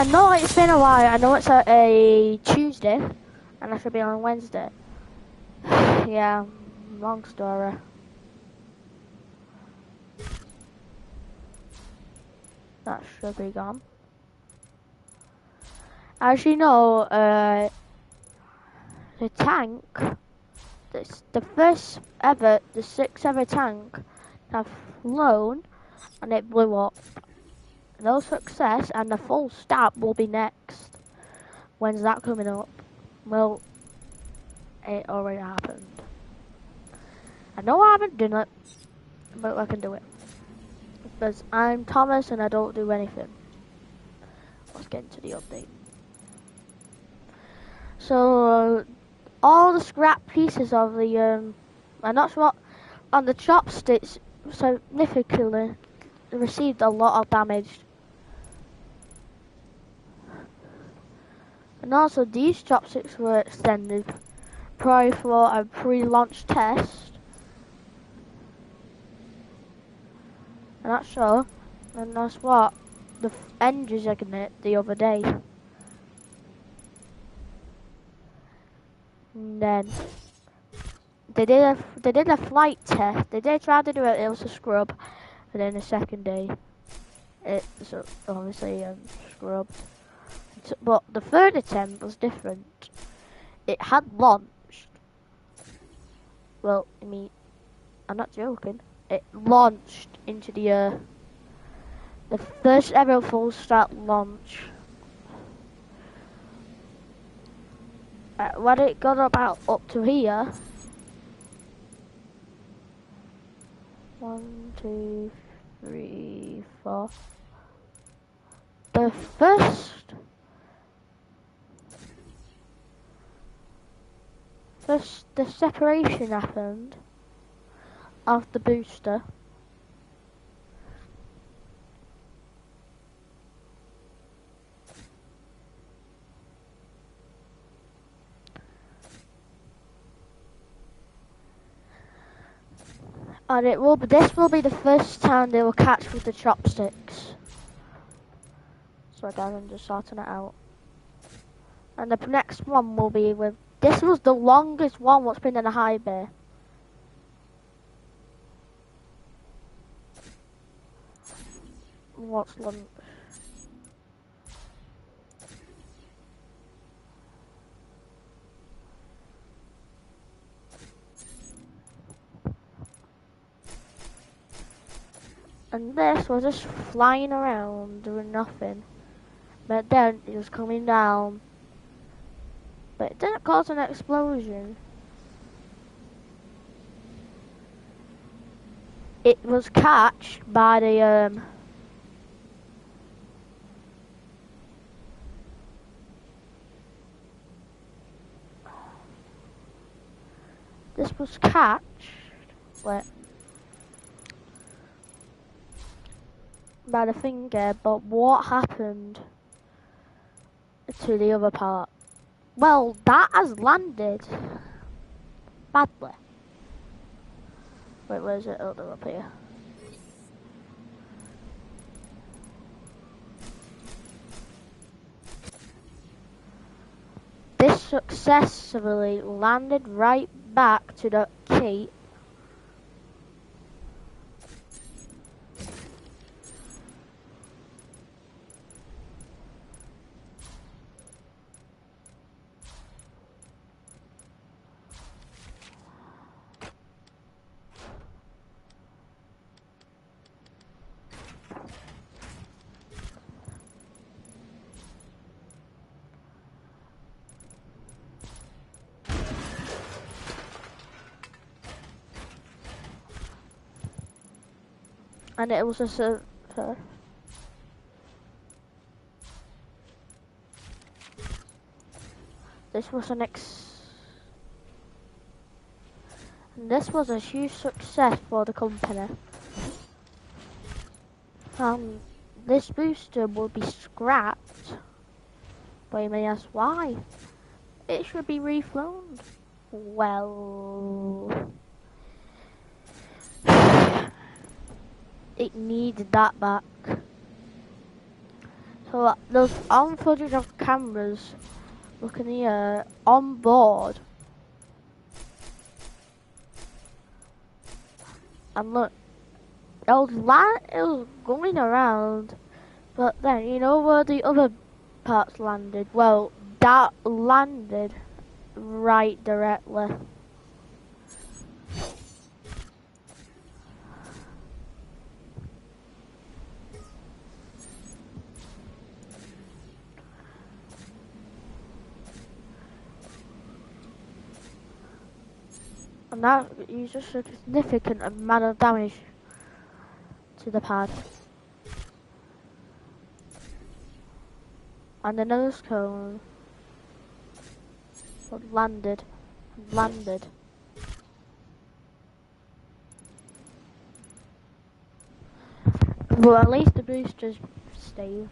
I know it's been a while. I know it's a Tuesday, and I should be on Wednesday. Yeah, long story. That should be gone. As you know, the tank, it's the first ever, the sixth ever tank have flown, and it blew up. No success, and the full stop will be next. When's that coming up? Well, it already happened. I know I haven't done it, but I can do it. Because I'm Thomas and I don't do anything. Let's get into the update. So, all the scrap pieces of the, and that's what, on the chopsticks, significantly received a lot of damage. And also, these chopsticks were extended prior for a pre-launch test. And that's so, and that's what the engines ignite the other day. And then they did a flight test. They did try to do it. It was a scrub, and then the second day, it was obviously scrubbed. But the third attempt was different. It had launched. Well, I mean, I'm not joking. It launched into the air. The first ever full start launch. When it got about up to here. 1, 2, 3, 4. The the separation happened of the booster. And this will be the first time they will catch with the chopsticks. So again, I'm just sorting it out. And the next one will be with, this was the longest one what's been in a high bay. What's long? And this was just flying around doing nothing. But then it was coming down. But it didn't cause an explosion. It was catched by the this was catched. Wait. By the finger, but what happened to the other part? Well, that has landed badly. Wait, where's it? Oh, they're up here. This successfully landed right back to the cape. And it was just a this was this was a huge success for the company. This booster will be scrapped. But you may ask why? It should be reflown. Well, it needed that back. So there's on footage of cameras looking here on board. And look, it was going around, but then you know where the other parts landed? Well, that landed right directly. And that is just a significant amount of damage to the pad. And the nose cone landed. But at least the boosters stayed.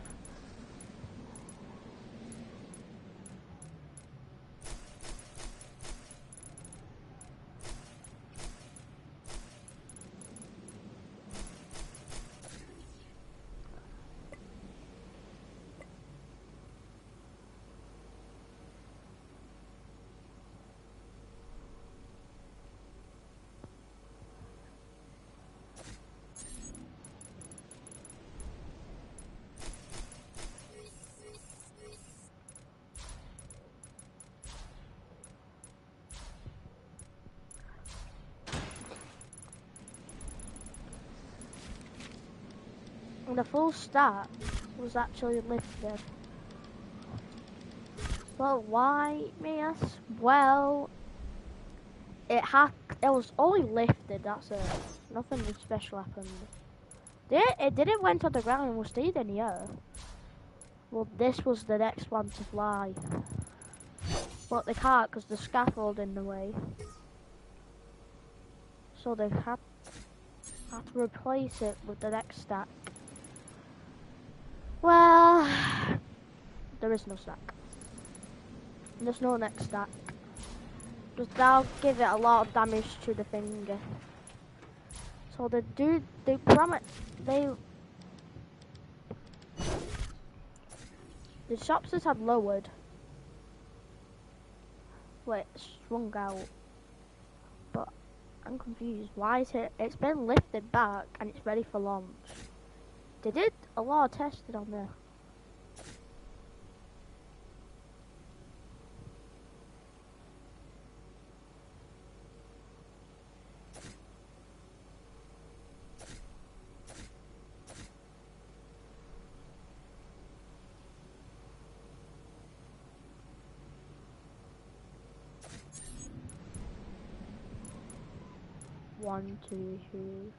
And the full stack was actually lifted. Well, why, Mias? Well, it was only lifted, that's it. Nothing special happened. It didn't went on the ground and was stayed in the air. Well, this was the next one to fly. But they can't because the scaffold in the way. So they had to replace it with the next stack. Well, there is no stack. There's no next stack. Just that'll give it a lot of damage to the finger. So the shopsters had lowered. Wait, swung out. But I'm confused. Why is it? It's been lifted back and it's ready for launch. They did a lot of testing on there. One, two, three.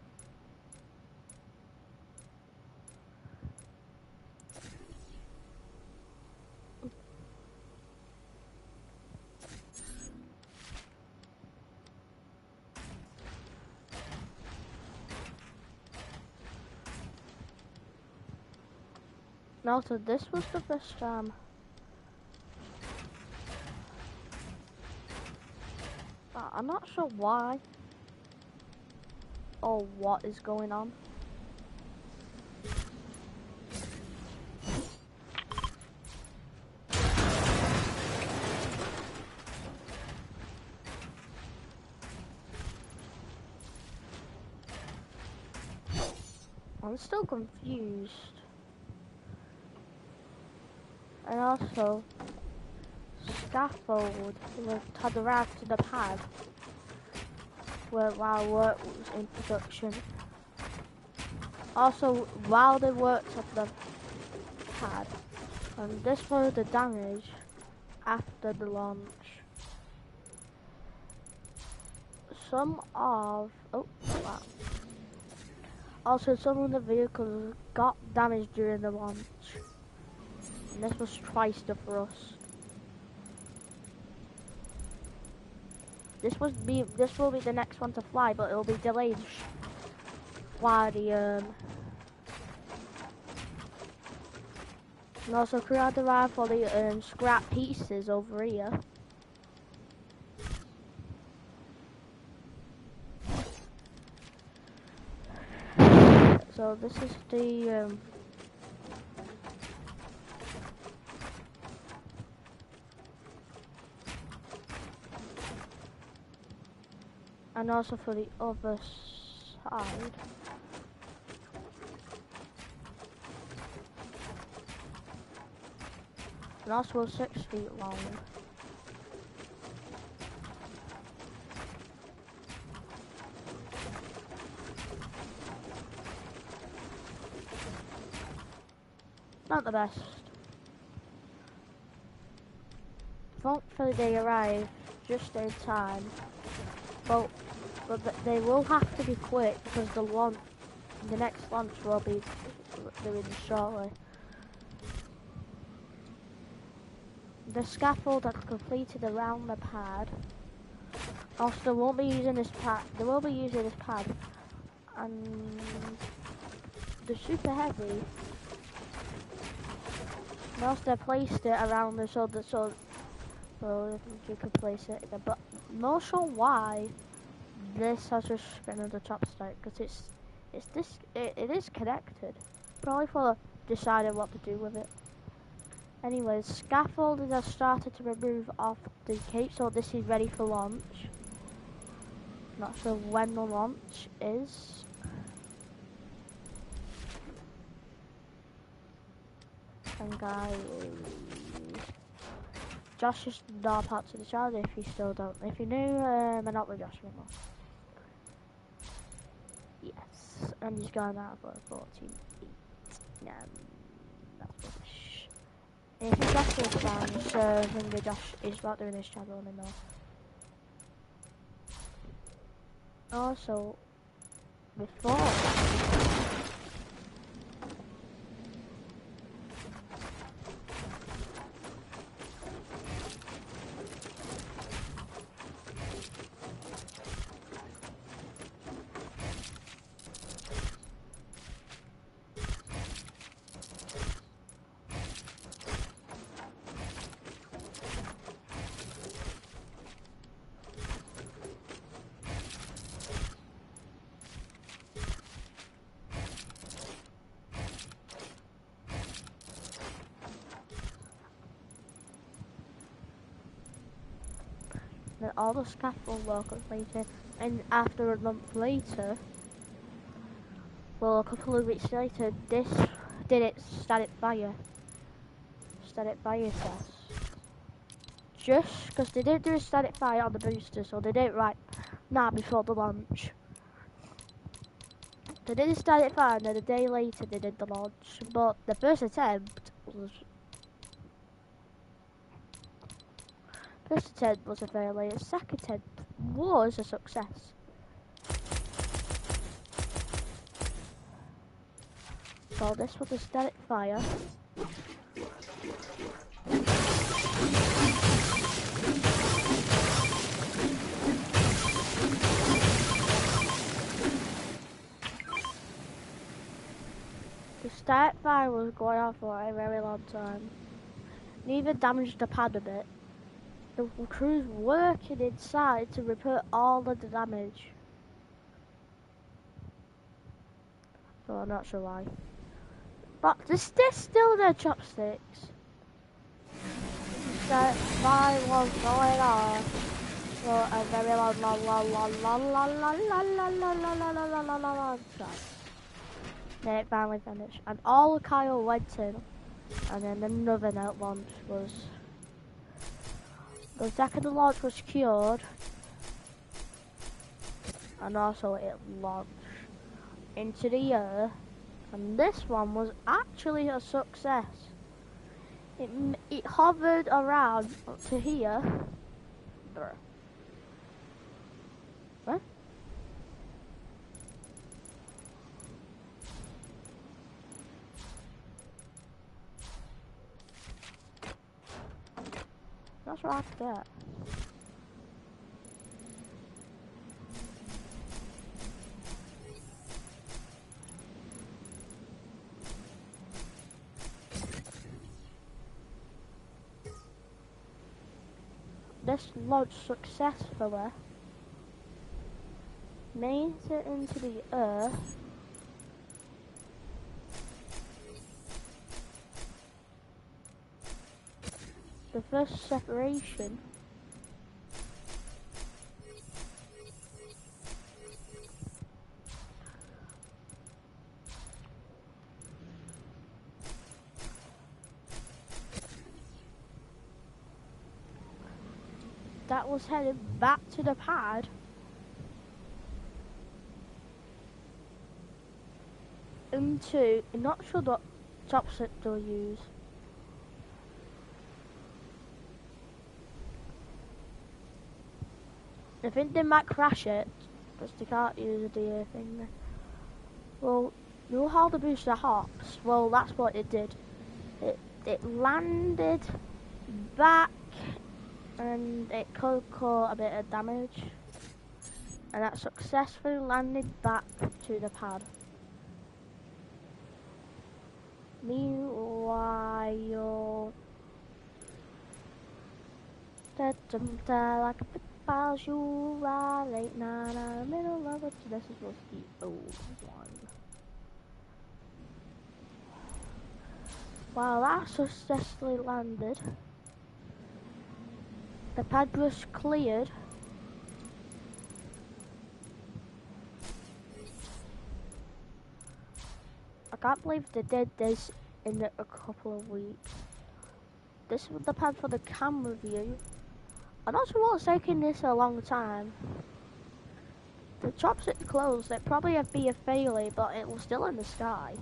And also, this was the first time. But I'm not sure why or what is going on. I'm still confused. And also, scaffold had arrived to the pad while work was in production. Also, while they worked at the pad, and this was the damage after the launch. Also, some of the vehicles got damaged during the launch. And this was twice the thrust. This will be the next one to fly, but it'll be delayed while the and also crew had arrived for the scrap pieces over here. So this is the and also for the other side. And also 6 feet long. Not the best. Thankfully they arrived just in time. But they will have to be quick because the next launch will be doing shortly. The scaffold that's completed around the pad. Also, they won't be using this pad. They will be using this pad, and they're super heavy. And also, they placed it around the so if you can place it. But I'm not sure why this has just been on the top stick because it is connected. Probably for deciding what to do with it. Anyways, scaffolding has started to remove off the cape, so this is ready for launch. Not sure when the launch is. And guys, Josh is not part of the channel if you still don't. If you're new, I'm not with Josh anymore. Yes, and he's going out for 14-8. That's rubbish. If you Josh this down, so then Josh is not doing this channel anymore. Also, before then all the scaffold were completed, and after a month later, well, a couple of weeks later, this did its static fire test. Just because they didn't do a static fire on the booster, so they did it right now before the launch. They did a static fire, and then a day later they did the launch. But the first attempt was a failure. The second attempt was a success. So this was a static fire. The static fire was going on for a very long time. It even damaged the pad a bit. The crew's working inside to repair all of the damage. So I'm not sure why. But there's still no chopsticks. That fire was going on for a very long time. Then it finally finished. And all the Kyle went in. And then another net launch was... The second launch was cured. And also it launched into the air. And this one was actually a success. It hovered around up to here. What? That's what I get. This launched successfully, made it into the earth, the first separation, that was headed back to the pad. Into, I'm not sure what chopstick they'll use. I think they might crash it, because they can't use the thing. Well, you know how the booster hops? Well, that's what it did. It landed back, and it could cause a bit of damage. And that successfully landed back to the pad. Meanwhile, like a big ball shoe ride late night in the middle of it. This is supposed to be old one. While that successfully landed, the pad was cleared. I can't believe they did this in a couple of weeks. This was the pad for the camera view. I'm not sure what's taking this a long time. The chopstick closed, it probably would be a failure, but it was still in the sky.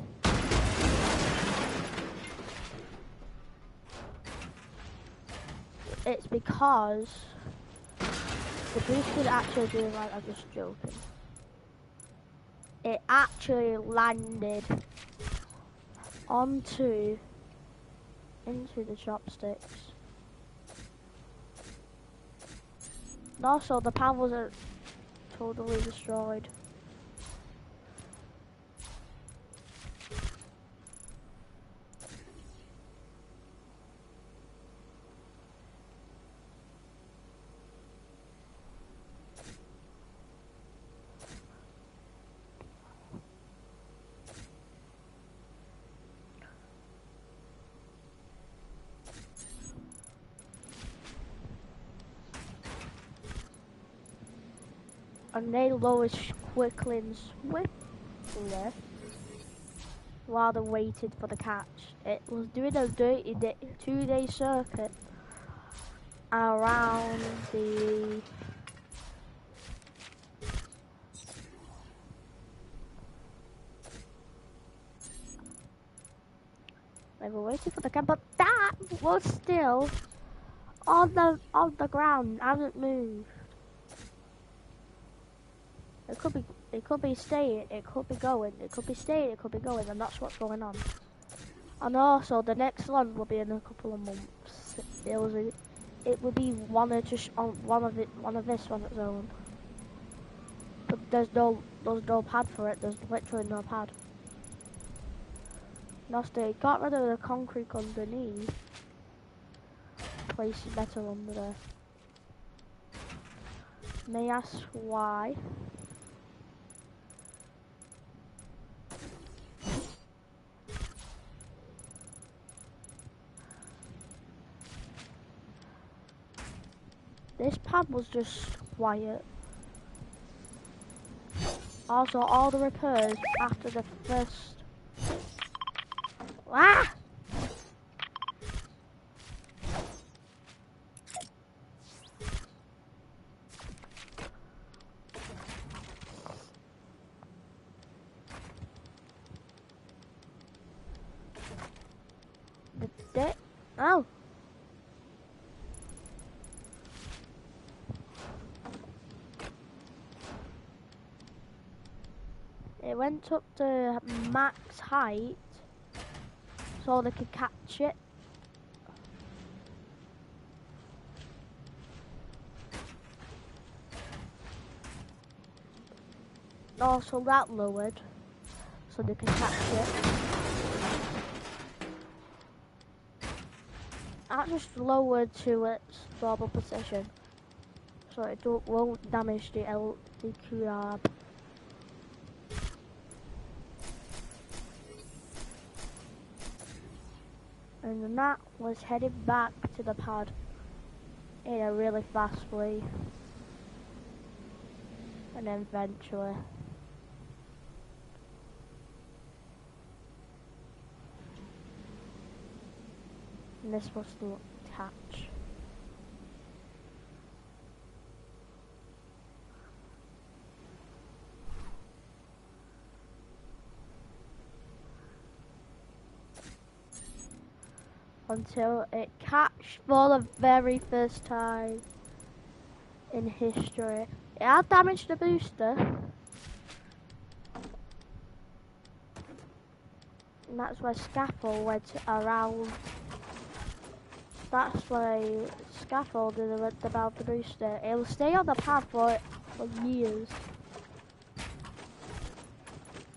It's because the boost is actually doing like I'm just joking. It actually landed into the chopsticks. And also the pad wasn't totally destroyed. And they lowered quickly and swiftly while they waited for the catch. It was doing a dirty 2-day circuit around the they were waiting for the catch, but that was still on the ground, hasn't moved. It could be staying, it could be going, it could be staying, it could be going, and that's what's going on. And also, the next one will be in a couple of months. It will be one of this on its own. But there's no pad for it. There's literally no pad. They got rid of the concrete underneath. Place metal under there. May I ask why? This pad was just quiet. Also, all the repairs after the first... Ah! Oh! It went up to max height so they could catch it. Also that lowered so they could catch it. That just lowered to its normal position so it won't damage the LDQR. And then that was headed back to the pad in a really fast way. And then eventually. And this was the catch. until it catched for the very first time in history. It had damaged the booster. And that's why Scaffold went around. That's why Scaffold went about the booster. It will stay on the path for years.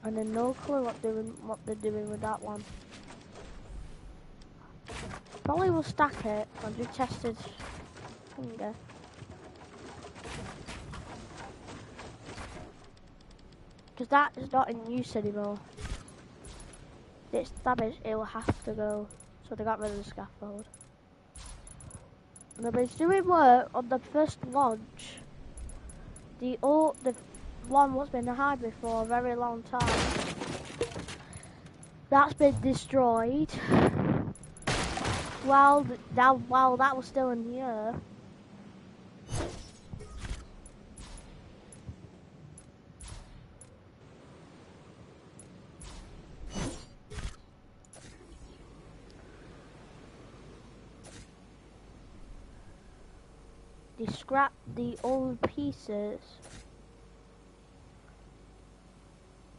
And then no clue what they're doing with that one. Probably will stack it once we tested hunger. Because that is not in use anymore. It's damaged, it will have to go. So they got rid of the Scaffold. And it's doing work on the first launch. The one what's been hiding for a very long time. That's been destroyed. While that was still in the air. They scrapped the old pieces.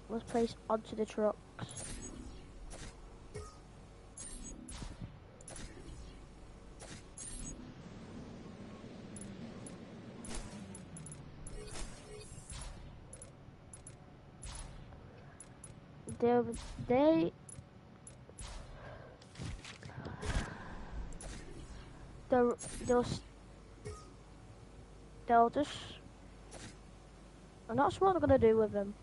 Was placed onto the trucks. They'll just. I'm not sure what they're gonna do with them.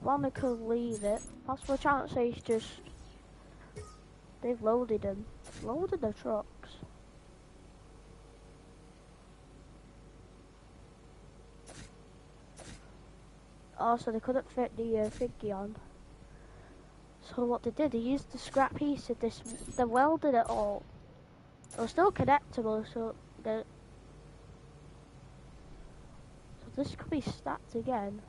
One, they could leave it. Possible chance is just they've loaded them. Loaded the trucks. Also, they couldn't fit the thingy on. So what they did, they used the scrap piece of this. They welded it all. It was still connectable, so this could be stacked again.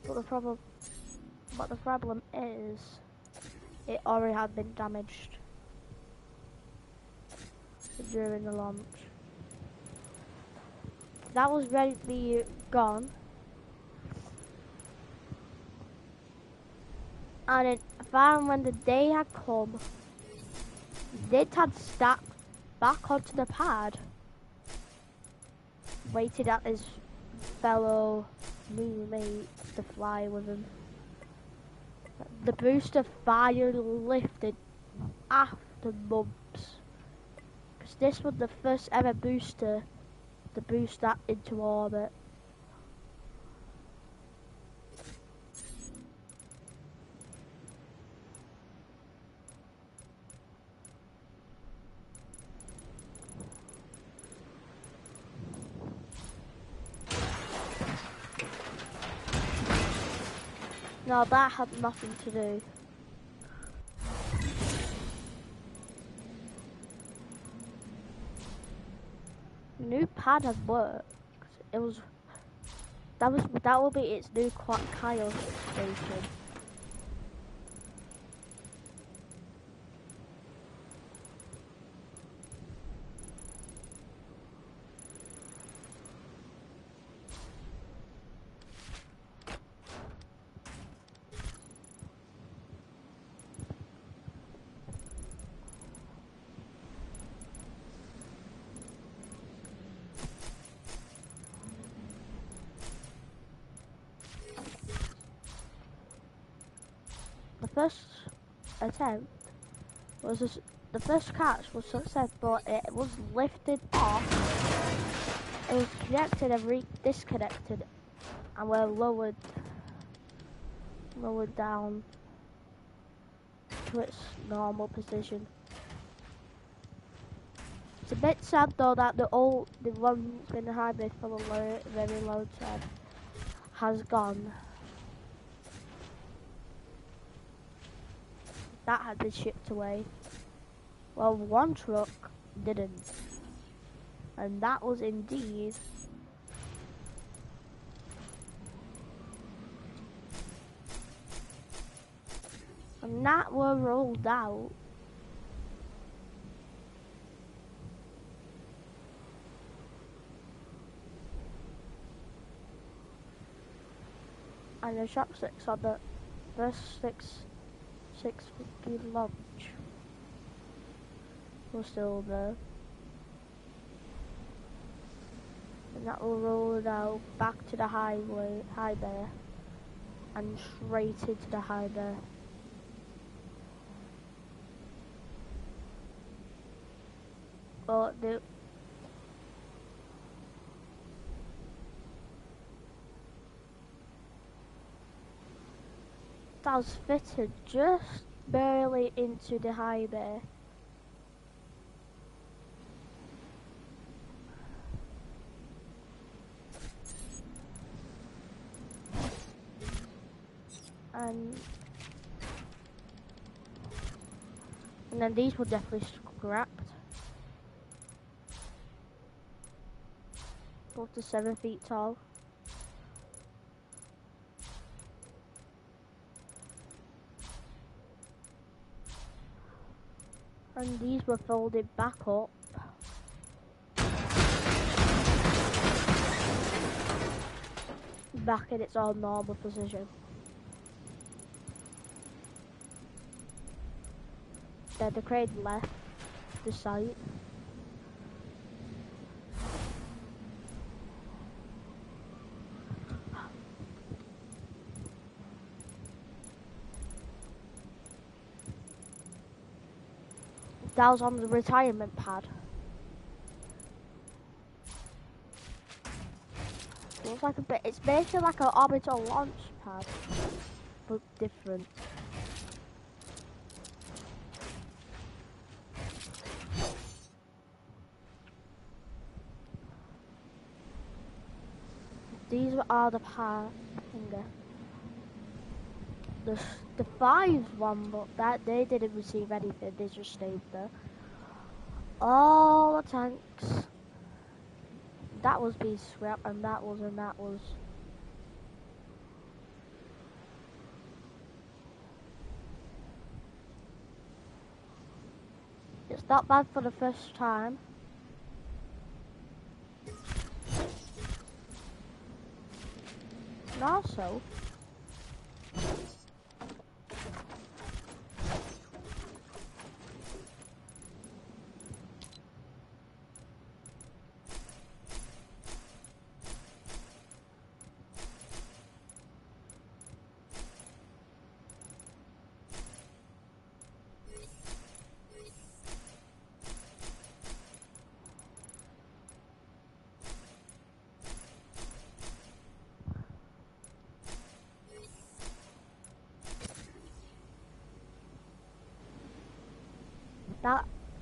But the problem is, it already had been damaged during the launch. That was ready to be gone. And it found when the day had come, it had stacked back onto the pad, waited at his fellow new mate to fly with him. The booster finally lifted after months, because this was the first ever booster to boost that into orbit. No, that had nothing to do. The new pad had worked. That will be its new Kyle station. The first attempt was the first catch was successful. It was lifted off. It was connected and disconnected, and were lowered down to its normal position. It's a bit sad though that the one that's been hybrid for a very long time has gone. That had been shipped away. Well, one truck didn't. And that was indeed And that were rolled out. And the chopsticks on the first six fucking launch were still there. And that will roll it out back to the high bay, and straight into the high bay. But that was fitted just barely into the high bay. And then these were definitely scrapped. Up to 7 feet tall. And these were folded back up. Back in its all normal position. Then the crane left the site. That was on the retirement pad. Looks like a bit. It's basically like an orbital launch pad, but different. These are the the 5 one, but that they didn't receive anything. They just stayed there. All the tanks. That was being scrapped, and that was. It's not bad for the first time. And also,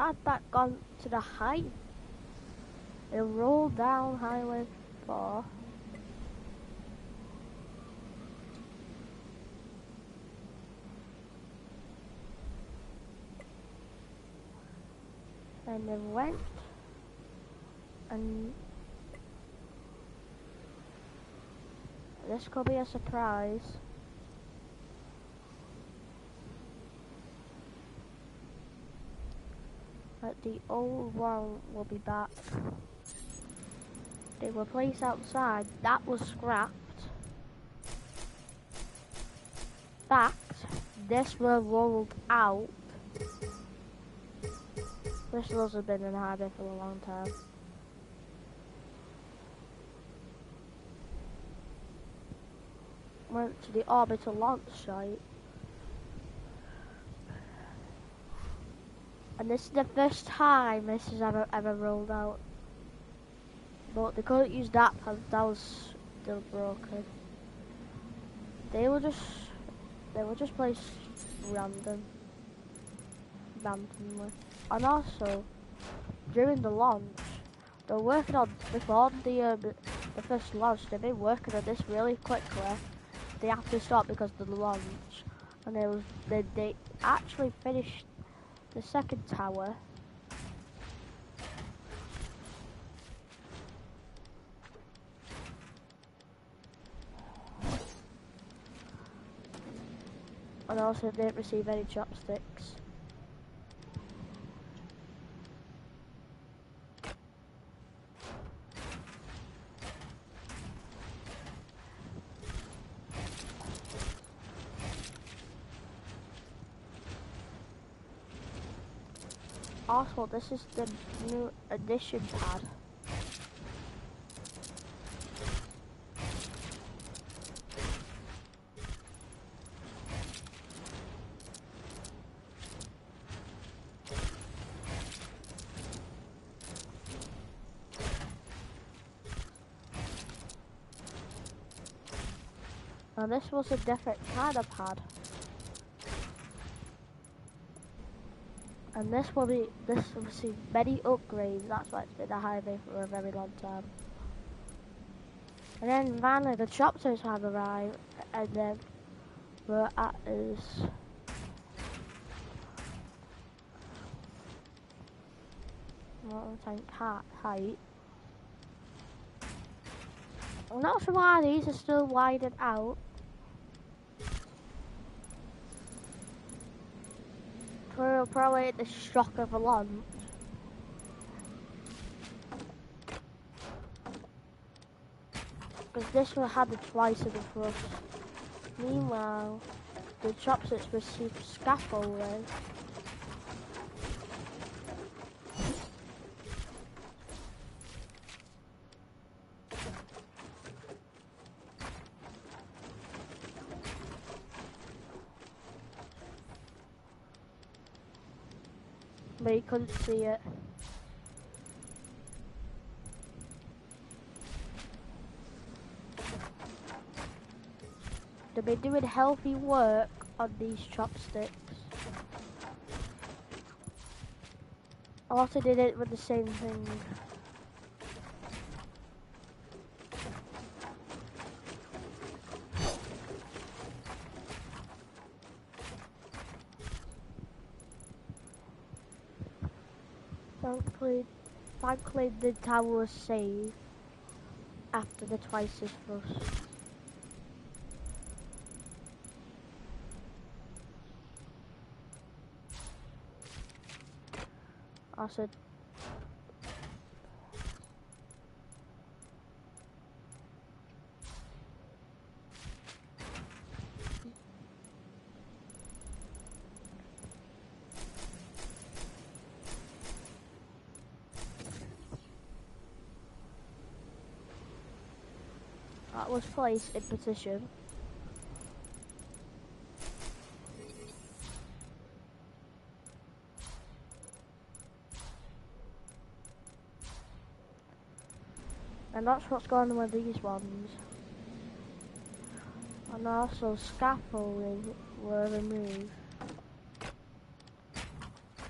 had that gone to the height, it rolled down Highway 4. And then went, and this could be a surprise. But the old one will be back. They were placed outside. That was scrapped. Backed. This were rolled out. This has been in harbor for a long time. Went to the orbital launch site. And this is the first time this has ever rolled out. But they couldn't use that because that was still broken. They were just placed randomly. And also, during the launch, they were working on, before the first launch, they've been working on this really quickly. They had to stop because of the launch. And they actually finished the second tower. and also didn't receive any chopsticks. Also, this is the new addition pad. Now this was a different kind of pad. And this will see many upgrades, that's why it's been a highway for a very long time. And then finally the chopsticks have arrived, and then we're at is tank height. I'm not sure why these are still widened out. Probably at the shock of a launch. Because this one had the twice of the thrust. Meanwhile, the chopsticks received scaffolding. But you couldn't see it. They've been doing healthy work on these chopsticks. I also did it with the same thing. Thankfully the tower was saved after the twice as thrust. Also, that was placed in position. And that's what's going on with these ones. And also scaffolding were removed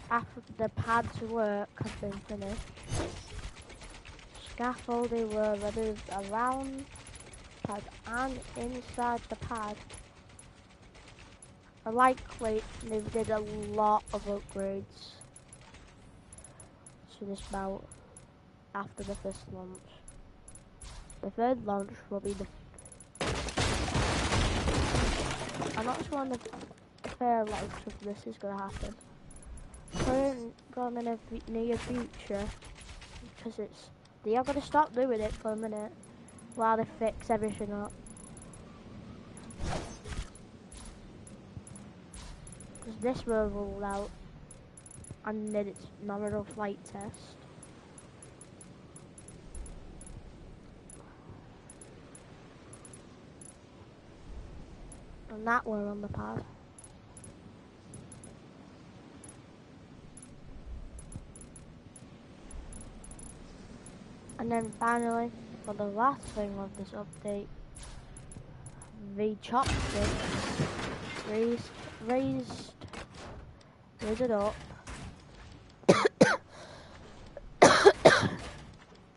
after the pad's work had been finished. Scaffolding were removed around the pad and inside the pad. And likely they did a lot of upgrades to this mount after the first launch. The third launch will be the... I'm not sure when the third launch of this is going to happen. Probably in the near future, because they are going to stop doing it for a minute while they fix everything up. Because this will roll out and then it's nominal flight test. And that were on the pad. And then finally, for the last thing of this update, the chopstick raised it up,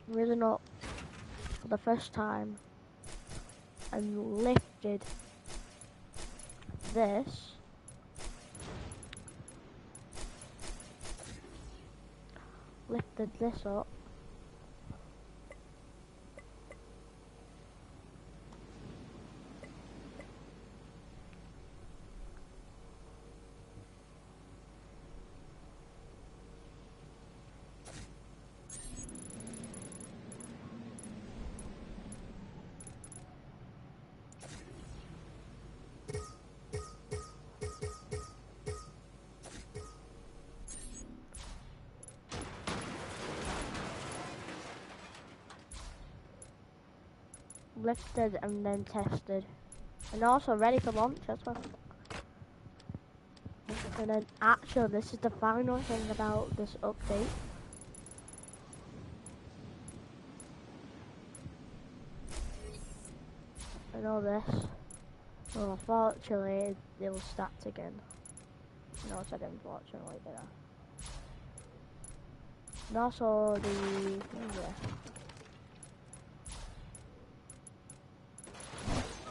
risen up for the first time, and lifted this. Lifted this up. lifted and then tested. And also ready for launch as well. And then actually this is the final thing about this update. And all this. Well, unfortunately they will start again. No, I said unfortunately, did I? And also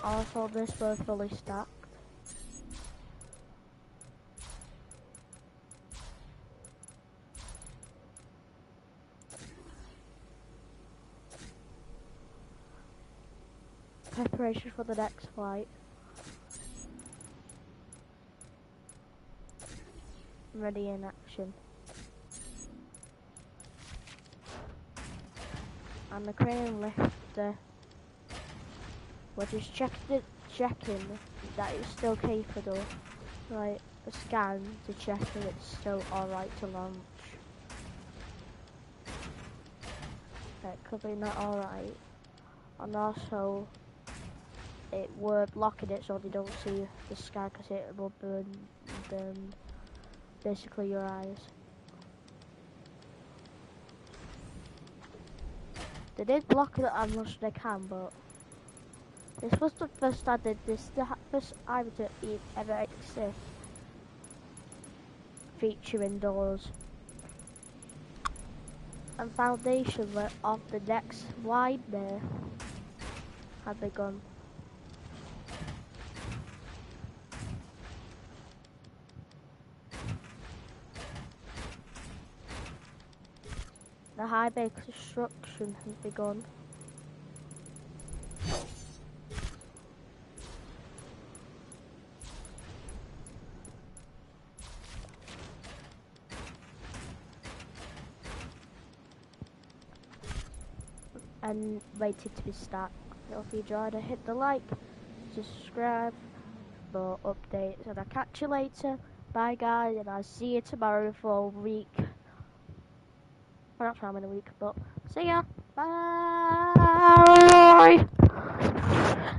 also this were fully stacked. Preparation for the next flight. Ready in action. And the crane and lifter. We're just checking that it's still capable. Like a scan to check if it's still alright to launch. It could be not alright. And also we're blocking it so they don't see the sky because it will burn basically your eyes. They did block it as much as they can, but this was the first I did this, the first item to ever exist feature indoors. And foundation of the next nightmare had begun. The high bay construction has begun. And waited to be stacked. So if you enjoyed it, hit the like, subscribe for updates, and I'll catch you later. Bye guys, and I'll see you tomorrow for a week. Well, not for how many week, but see ya. Bye.